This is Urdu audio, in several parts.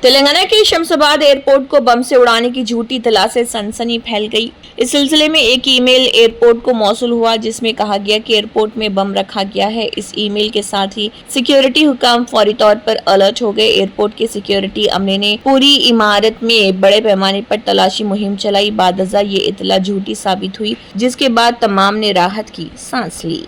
تلنگانہ کے شمساباد ایئرپورٹ کو بم سے اڑانے کی جھوٹی اطلاع سے سنسنی پھیل گئی۔ اس سلسلے میں ایک ای میل ایئرپورٹ کو موصول ہوا جس میں کہا گیا کہ ایئرپورٹ میں بم رکھا گیا ہے۔ اس ای میل کے ساتھ ہی سیکیورٹی حکام فوری طور پر الرٹ ہو گئے۔ ایئرپورٹ کے سیکیورٹی عملے نے پوری عمارت میں بڑے پیمانے پر تلاشی مہم چلائی۔ بعد ازاں یہ اطلاع جھوٹی ثابت ہوئی جس کے بعد تمام نے راحت کی سانس لی۔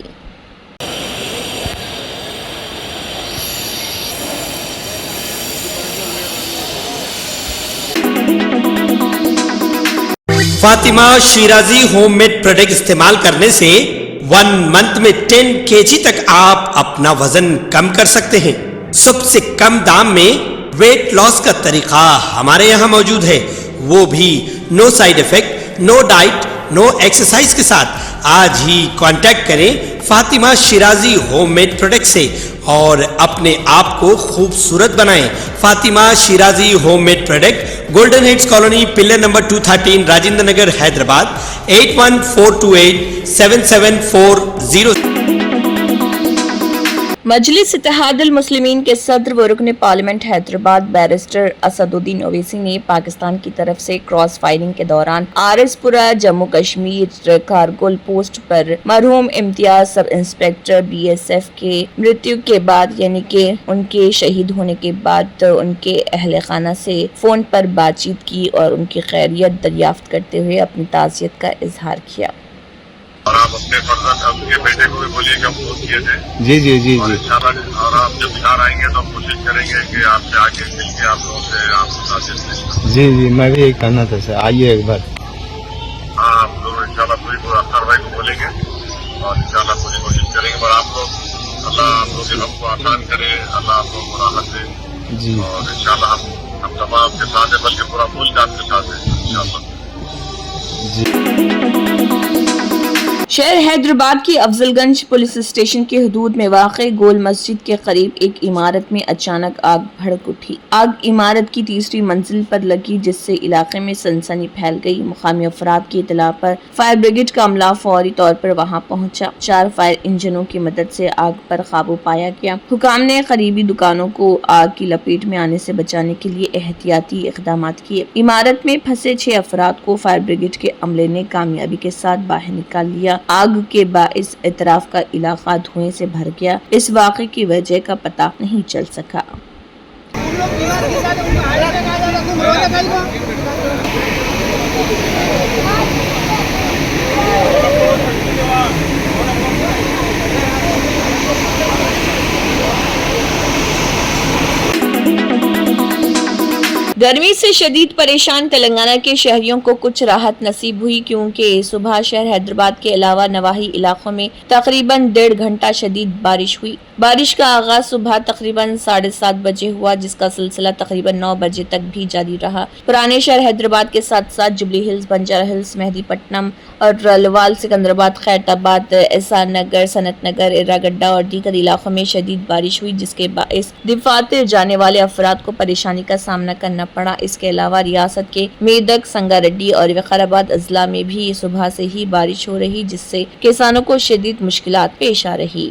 Fatima Shirazi home made product استعمال کرنے سے 1 منتھ میں 10 kg تک آپ اپنا وزن کم کر سکتے ہیں۔ سب سے کم دام میں ویٹ لاس کا طریقہ ہمارے یہاں موجود ہے، وہ بھی no side effect, no diet, no exercise کے ساتھ۔ آج ہی کانٹیکٹ کریں Fatima Shirazi home made product سے اور اپنے آپ کو خوبصورت بنائیں۔ Fatima Shirazi home made product, golden heights colony, pillar number 213، Rajendra Nagar, Hyderabad, 8142877440۔ Majlis اتحاد المسلمین کے صدر و رکن پارلیمنٹ حیدرآباد بیرسٹر اسد الدین اویسی نے پاکستان کی طرف سے کراس فائرنگ کے دوران آر ایس پورہ جموں کشمیر کارگل پوسٹ پر مرحوم امتیاز سب انسپکٹر BSF کے مرتیو کے بعد یعنی کہ ان کے شہید ہونے کے بعد ان کے اہل خانہ سے فون پر بات چیت کی اور ان کی خیریت دریافت کرتے ہوئے اپنی تعزیت کا اظہار کیا۔ اور آپ اپنے فرزند اب کے بیٹے کو بھی بولیے کہ ہم فون کیے تھے۔ جی اور انشاءاللہ اور آپ جب بہار آئیں گے تو ہم کوشش کریں گے کہ آپ سے آگے مل کے آپ لوگوں سے آپ سے تعزیت لیں۔ جی میں بھی یہی کہنا تھا سر، آئیے ایک بار۔ ہاں آپ لوگ انشاءاللہ پوری اختر بھائی کو بولیں گے اور انشاءاللہ پوری کوشش کریں گے، اور آپ لوگ اللہ آپ لوگ کے غم کو آسان کرے، اللہ آپ لوگ کو راحت دے جی اور انشاءاللہ ہم تمام آپ کے ساتھ ہیں، بلکہ پورا ملک آپ کے ساتھ ہے انشاءاللہ۔ شہر حیدرآباد کی افضل گنج پولیس اسٹیشن کے حدود میں واقع گول مسجد کے قریب ایک عمارت میں اچانک آگ بھڑک اٹھی۔ آگ عمارت کی تیسری منزل پر لگی جس سے علاقے میں سنسنی پھیل گئی۔ مقامی افراد کی اطلاع پر فائر بریگیڈ کا عملہ فوری طور پر وہاں پہنچا۔ 4 فائر انجنوں کی مدد سے آگ پر قابو پایا گیا۔ حکام نے قریبی دکانوں کو آگ کی لپیٹ میں آنے سے بچانے کے لیے احتیاطی اقدامات کیے۔ عمارت میں پھنسے 6 افراد کو فائر بریگیڈ کے عملے نے کامیابی کے ساتھ باہر نکال لیا۔ آگ کے باعث اطراف کا علاقہ دھوئیں سے بھر گیا۔ اس واقعے کی وجہ کا پتہ نہیں چل سکا۔ گرمی سے شدید پریشان تلنگانہ کے شہریوں کو کچھ راحت نصیب ہوئی کیونکہ صبح شہر حیدرآباد کے علاوہ نواحی علاقوں میں تقریباً 1.5 گھنٹہ شدید بارش ہوئی۔ بارش کا آغاز صبح تقریباً 7:30 بجے ہوا جس کا سلسلہ تقریباً 9 بجے تک بھی جاری رہا۔ پرانے شہر حیدرآباد کے ساتھ ساتھ جبلی ہلز، بنجارہ ہلز، مہدی پٹنم اور رلوال، سکندرآباد، خیرآباد، احسان نگر، صنعت نگر، ایراگڈہ اور دیگر علاقوں میں شدید بارش ہوئی جس کے باعث دفاتر جانے والے افراد کو پریشانی کا سامنا کرنا پڑا۔ اس کے علاوہ ریاست کے میدک، سنگاریڈی اور وقارآباد اضلاع میں بھی صبح سے ہی بارش ہو رہی جس سے کسانوں کو شدید مشکلات پیش آ رہی۔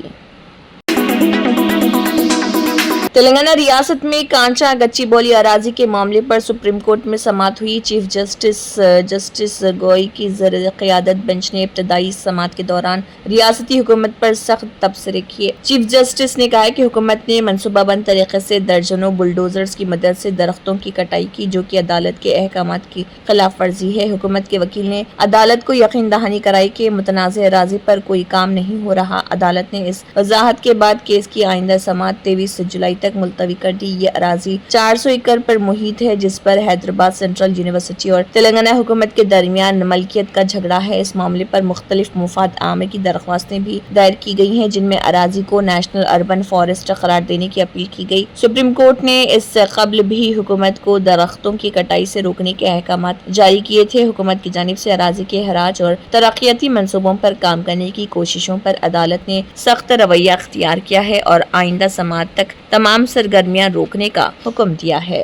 تلنگانہ ریاست میں کانچا گچی بولی اراضی کے معاملے پر سپریم کورٹ میں سماعت ہوئی۔ چیف جسٹس گوئی کی زیر قیادت بینچ نے ابتدائی سماعت کے دوران ریاستی حکومت پر سخت تبصرے کیے۔ چیف جسٹس نے کہا کہ حکومت نے منصوبہ بند طریقے سے درجنوں بلڈوزرز کی مدد سے درختوں کی کٹائی کی جو کہ عدالت کے احکامات کی خلاف ورزی ہے۔ حکومت کے وکیل نے عدالت کو یقین دہانی کرائی کہ متنازع اراضی پر کوئی کام نہیں ہو رہا۔ عدالت نے اس وضاحت کے بعد کیس کی آئندہ سماعت 23 جولائی تک ملتوی کر دی۔ یہ اراضی 400 ایکڑ پر محیط ہے جس پر حیدرآباد سینٹرل یونیورسٹی اور تلنگانہ حکومت کے درمیان ملکیت کا جھگڑا ہے۔ اس معاملے پر مختلف مفاد عامہ کی درخواستیں بھی دائر کی گئی ہیں جن میں اراضی کو نیشنل اربن فارسٹ قرار دینے کی اپیل کی گئی۔ سپریم کورٹ نے اس سے قبل بھی حکومت کو درختوں کی کٹائی سے روکنے کے احکامات جاری کیے تھے۔ حکومت کی جانب سے اراضی کے حراج اور ترقیاتی منصوبوں پر کام کرنے کی کوششوں پر عدالت نے سخت رویہ اختیار کیا ہے اور آئندہ سماعت تک تمام سرگرمیاں روکنے کا حکم دیا ہے۔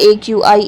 AQI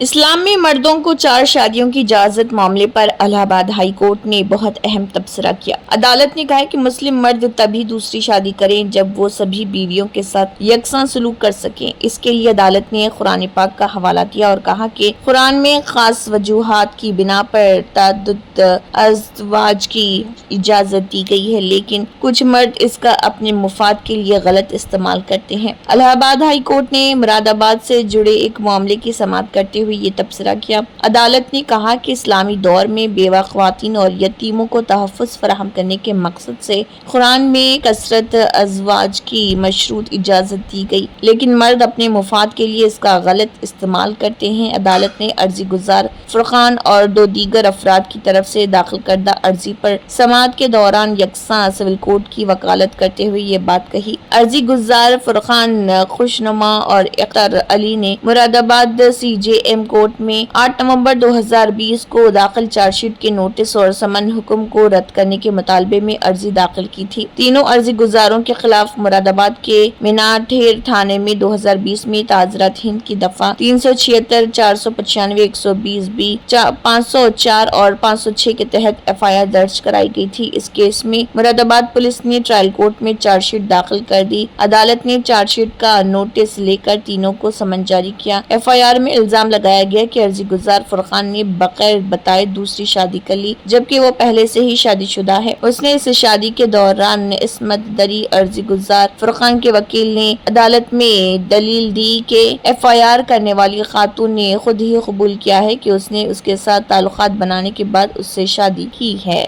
اسلام میں مردوں کو 4 شادیوں کی اجازت معاملے پر الہ آباد ہائی کورٹ نے بہت اہم تبصرہ کیا۔ عدالت نے کہا کہ مسلم مرد تبھی دوسری شادی کریں جب وہ سبھی بیویوں کے ساتھ یکساں سلوک کر سکیں۔ اس کے لیے عدالت نے قرآن پاک کا حوالہ دیا اور کہا کہ قرآن میں خاص وجوہات کی بنا پر تعدد ازواج کی اجازت دی گئی ہے، لیکن کچھ مرد اس کا اپنے مفاد کے لیے غلط استعمال کرتے ہیں۔ الہ آباد ہائی کورٹ نے مراد آباد سے جڑے ایک معاملے کی سماعت کرتے ہوئے یہ تبصرہ کیا۔ عدالت نے کہا کہ اسلامی دور میں بیوہ خواتین اور یتیموں کو تحفظ فراہم کرنے کے مقصد سے قرآن میں کثرت ازواج کی مشروط اجازت دی گئی، لیکن مرد اپنے مفاد کے لیے اس کا غلط استعمال کرتے ہیں۔ عدالت نے عرضی گزار فرقان اور 2 دیگر افراد کی طرف سے داخل کردہ عرضی پر سماعت کے دوران یکساں سول کوڈ کی وکالت کرتے ہوئے یہ بات کہی۔ عرضی گزار فرقان خوشنما اور اختر علی نے مراد آباد CJM کورٹ میں 8 نومبر 2020 کو داخل چارج شیٹ کے نوٹس اور سمن حکم کو رد کرنے کے مطالبے میں عرضی داخل کی تھی۔ تینوں عرضی گزاروں کے خلاف مراد آباد کے میناٹھیر تھانے میں 2020 میں تعزیرات ہند کی دفعہ 376 495 120B 504 اور 506 کے تحت FIR درج کرائی گئی تھی۔ اس کیس میں مراد آباد پولیس نے ٹرائل کورٹ میں چارج شیٹ داخل کر دی۔ عدالت نے چارج شیٹ کا نوٹس لے کر تینوں کو سمن جاری کیا۔ FIR میں الزام لگایا گیا کہ عرضی گزار فرقان نے بغیر بتائے دوسری شادی کر لی، جبکہ وہ پہلے سے ہی شادی شدہ ہے۔ اس نے اس شادی کے دوران عصمت دری عرضی گزار فرقان کے وکیل نے عدالت میں دلیل دی کہ FIR کرنے والی خاتون نے خود ہی قبول کیا ہے کہ اس نے اس کے ساتھ تعلقات بنانے کے بعد اس سے شادی کی ہے۔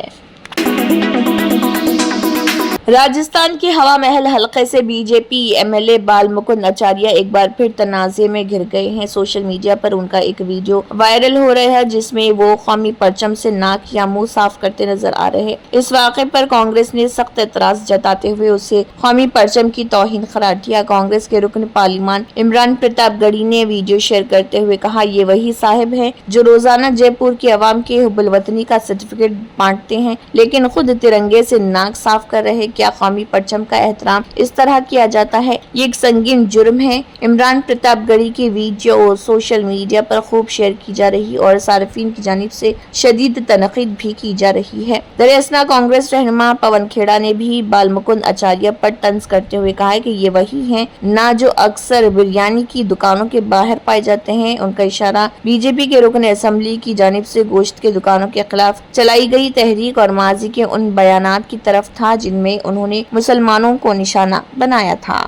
راجستھان کے ہوا محل حلقے سے BJP MLA بال مکند اچاریہ ایک بار پھر تنازع میں گھر گئے ہیں۔ سوشل میڈیا پر ان کا ایک ویڈیو وائرل ہو رہا ہے جس میں وہ قومی پرچم سے ناک یا منہ صاف کرتے نظر آ رہے ہیں۔ اس واقعے پر کانگریس نے سخت اعتراض جتاتے ہوئے اسے قومی پرچم کی توہین قرار دیا۔ کانگریس کے رکن پارلیمان عمران پرتاپ گڑھی نے ویڈیو شیئر کرتے ہوئے کہا، یہ وہی صاحب ہیں جو روزانہ جے پور کی عوام کے حب الوطنی کا سرٹیفکیٹ بانٹتے ہیں، لیکن خود ترنگے سے ناک صاف کر رہے۔ کیا قومی پرچم کا احترام اس طرح کیا جاتا ہے؟ یہ ایک سنگین جرم ہے۔ عمران پرتاپ گڑھی کی ویڈیو سوشل میڈیا پر خوب شیئر کی جا رہی اور صارفین کی جانب سے شدید تنقید بھی کی جا رہی ہے۔ دراصل کانگریس رہنما پون کھیڑا نے بھی بال مکند اچاریہ پر طنز کرتے ہوئے کہا کہ یہ وہی ہیں نا جو اکثر بریانی کی دکانوں کے باہر پائے جاتے ہیں۔ ان کا اشارہ BJP کے رکن اسمبلی کی جانب سے گوشت کے دکانوں کے خلاف چلائی گئی تحریک اور ماضی کے ان بیانات کی طرف تھا جن میں انہوں نے مسلمانوں کو نشانہ بنایا تھا۔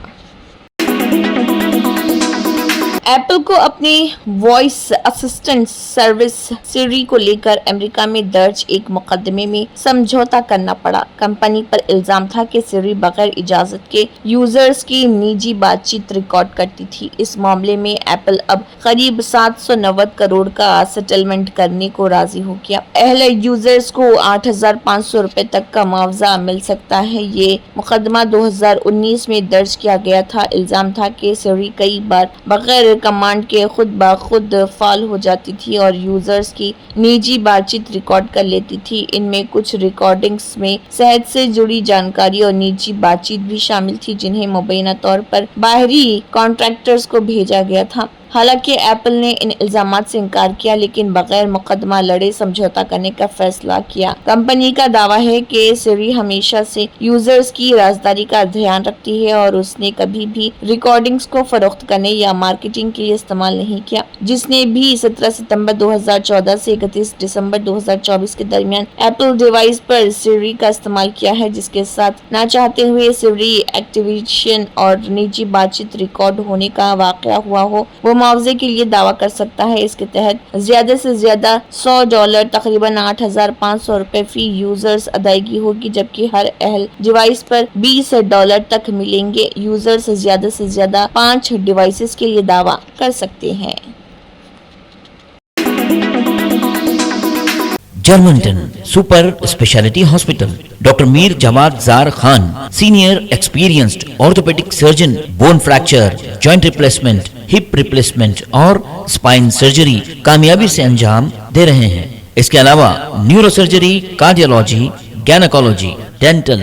ایپل کو اپنی وائس اسسٹنٹ سروس سری کو لے کر امریکہ میں درج ایک مقدمے میں سمجھوتا کرنا پڑا۔ کمپنی پر الزام تھا کہ سری بغیر اجازت کے یوزرز کی نجی بات چیت ریکارڈ کرتی تھی۔ اس معاملے میں ایپل اب قریب 790 کروڑ کا سیٹلمنٹ کرنے کو راضی ہو گیا۔ اہل یوزرز کو 8,500 روپے تک کا معاوضہ مل سکتا ہے۔ یہ مقدمہ 2019 میں درج کیا گیا تھا۔ الزام تھا کہ سری کئی بار بغیر کمانڈ کے خود بخود فعال ہو جاتی تھی اور یوزرز کی نجی بات چیت ریکارڈ کر لیتی تھی۔ ان میں کچھ ریکارڈنگز میں صحت سے جڑی جانکاری اور نجی بات چیت بھی شامل تھی جنہیں مبینہ طور پر باہری کانٹریکٹرز کو بھیجا گیا تھا۔ حالانکہ ایپل نے ان الزامات سے انکار کیا لیکن بغیر مقدمہ لڑے سمجھوتا کرنے کا فیصلہ کیا۔ کمپنی کا دعویٰ ہے کہ سری ہمیشہ سے یوزرز کی رازداری کا دھیان رکھتی ہے اور اس نے کبھی بھی ریکارڈنگز کو فروخت کرنے یا مارکیٹنگ کے لیے استعمال نہیں کیا۔ جس نے بھی 17 ستمبر 2014 سے 31 دسمبر 2024 کے درمیان ایپل ڈیوائس پر سری کا استعمال کیا ہے، جس کے ساتھ نہ چاہتے ہوئے سری ایکٹیویشن اور نجی بات چیت ریکارڈ ہونے کا واقعہ ہوا ہو، وہ معاوضے کے لیے دعویٰ کر سکتا ہے۔ اس کے تحت زیادہ سے زیادہ $100 تقریباً 8,500 روپے فی یوزرز ادائیگی ہوگی، جبکہ ہر اہل ڈیوائس پر $20 تک ملیں گے۔ یوزرز زیادہ سے زیادہ 5 ڈیوائسز کے لیے دعویٰ کر سکتے ہیں۔ جرمنٹن super speciality hospital, doctor Mir Jawad Zar Khan, senior experienced orthopaedic surgeon, bone fracture, joint replacement, hip replacement اور اسپائن سرجری کامیابی سے انجام دے رہے ہیں۔ اس کے علاوہ neuro surgery, cardiology, gynaecology, dental,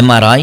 MRI,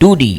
2D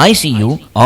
ICU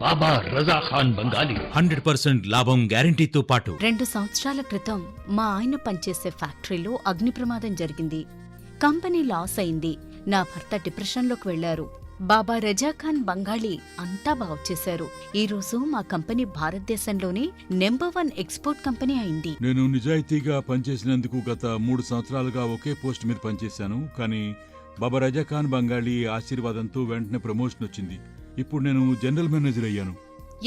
Baba Raza Khan Bengali 100% లాభం గ్యారంటీతో పాటు 2 సంవత్సరాల క్రితం మా ఆయన పనిచేసే ఫ్యాక్టరీలో అగ్ని ప్రమాదం జరిగింది. కంపెనీ లాస్ అయింది. నా భర్త డిప్రెషన్లోకి వెళ్లారు. బాబా రజా ఖాన్ బంగాళీ అంతా బాగు చేశారు. ఈ రోజు మా కంపెనీ భారతదేశంలోనే నెంబర్ 1 ఎక్స్పోర్ట్ కంపెనీ అయింది. నేను నిజాయితీగా పనిచేసినందుకు గత 3 సంవత్సరాలుగా ఒకే పోస్ట్ మీద పనిచేశాను. కానీ బాబా రజా ఖాన్ బంగాళీ ఆశీర్వాదంతో వెంటనే ప్రమోషన్ వచ్చింది. ఇప్పుడు నేను జనరల్ మేనేజర్ అయ్యాను.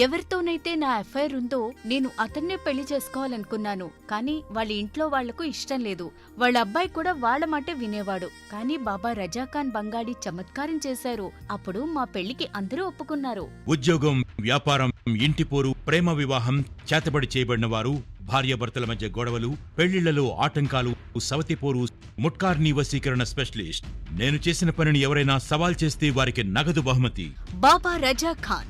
ఎవరితోనైతే నా ఎఫ్ఐఆర్ ఉందో నేను అతన్నే పెళ్లి చేసుకోవాలనుకున్నాను. కానీ వాళ్ళ ఇంట్లో వాళ్లకు ఇష్టం లేదు. వాళ్ళ అబ్బాయి కూడా వాళ్ళ మాటే వినేవాడు. కానీ బాబా రజా ఖాన్ బంగాళీ చమత్కారం చేశారు. అప్పుడు మా పెళ్లికి అందరూ ఒప్పుకున్నారు. ఉద్యోగం, వ్యాపారం, ఇంటి పోరు, ప్రేమ వివాహం, చేతబడి చేయబడిన వారు, భార్యాభర్తల మధ్య గొడవలు, పెళ్లిళ్లలో ఆటంకాలు, సవతిపోరు, ముట్కార్నీ వశీకరణ స్పెషలిస్ట్. నేను చేసిన పనిని ఎవరైనా సవాల్ చేస్తే వారికి నగదు బహుమతి. బాబా రజా ఖాన్,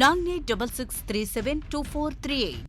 9866372438।